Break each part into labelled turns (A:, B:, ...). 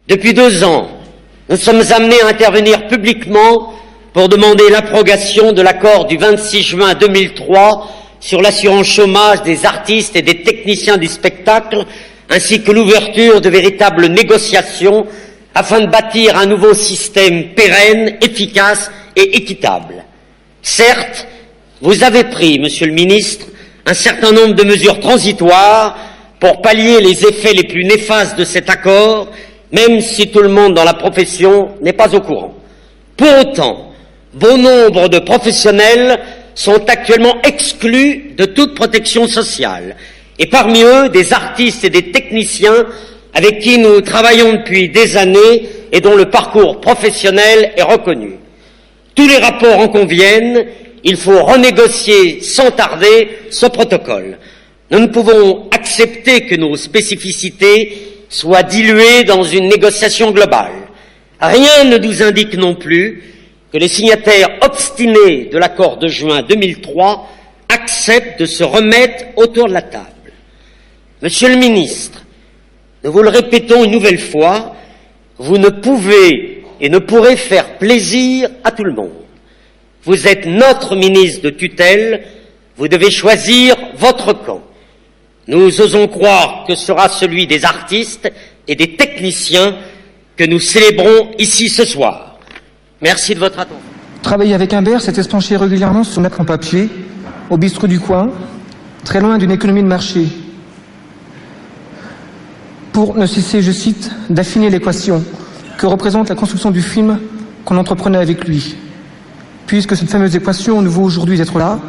A: Depuis 2 ans, nous sommes amenés à intervenir publiquement pour demander l'abrogation de l'accord du 26 juin 2003 sur l'assurance chômage des artistes et des techniciens du spectacle, ainsi que l'ouverture de véritables négociations afin de bâtir un nouveau système pérenne, efficace et équitable. Certes, vous avez pris, Monsieur le Ministre, un certain nombre de mesures transitoires pour pallier les effets les plus néfastes de cet accord, même si tout le monde dans la profession n'est pas au courant. Pour autant, bon nombre de professionnels sont actuellement exclus de toute protection sociale, et parmi eux, des artistes et des techniciens avec qui nous travaillons depuis des années et dont le parcours professionnel est reconnu. Tous les rapports en conviennent, il faut renégocier sans tarder ce protocole. Nous ne pouvons accepter que nos spécificités soient diluées dans une négociation globale. Rien ne nous indique non plus que les signataires obstinés de l'accord de juin 2003 acceptent de se remettre autour de la table. Monsieur le ministre, nous vous le répétons une nouvelle fois, vous ne pouvez et ne pourrez faire plaisir à tout le monde. Vous êtes notre ministre de tutelle, vous devez choisir votre camp. Nous osons croire que ce sera celui des artistes et des techniciens que nous célébrons ici ce soir. Merci de votre attention.
B: Travailler avec Imbert, c'était se pencher régulièrement sur mettre en papier, au bistrot du coin, très loin d'une économie de marché, pour ne cesser, je cite, d'affiner l'équation que représente la construction du film qu'on entreprenait avec lui. Puisque cette fameuse équation nous vaut aujourd'hui d'être là,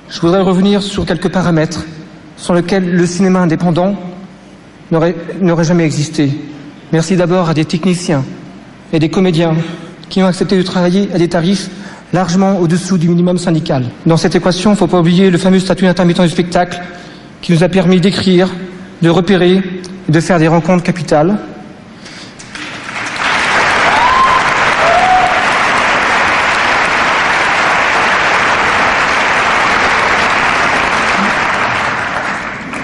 B: je voudrais revenir sur quelques paramètres sans lesquels le cinéma indépendant n'aurait jamais existé. Merci d'abord à des techniciens et des comédiens qui ont accepté de travailler à des tarifs largement au-dessous du minimum syndical. Dans cette équation, il ne faut pas oublier le fameux statut d'intermittent du spectacle qui nous a permis d'écrire, de repérer et de faire des rencontres capitales.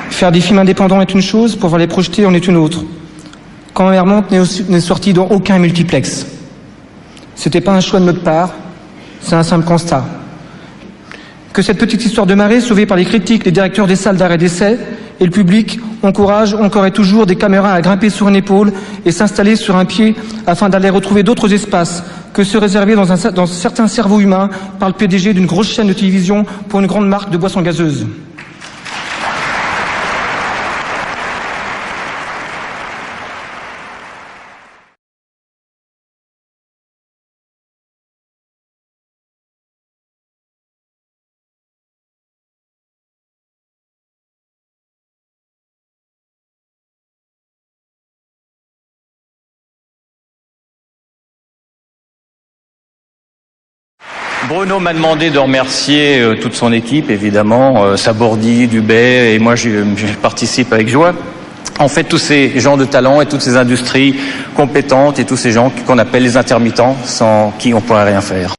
B: Faire des films indépendants est une chose, pouvoir les projeter en est une autre. Quand Hermante n'est sorti dans aucun multiplex. C'était pas un choix de notre part, c'est un simple constat. Que cette petite histoire de marée, sauvée par les critiques, les directeurs des salles d'arrêt d'essai et le public, encourage encore et toujours des caméras à grimper sur une épaule et s'installer sur un pied afin d'aller retrouver d'autres espaces que ceux réservés dans certains cerveaux humains par le PDG d'une grosse chaîne de télévision pour une grande marque de boissons gazeuses.
C: Bruno m'a demandé de remercier toute son équipe, évidemment, Sabordi, Dubé, et moi je participe avec joie. En fait, tous ces gens de talent et toutes ces industries compétentes et tous ces gens qu'on appelle les intermittents, sans qui on ne pourrait rien faire.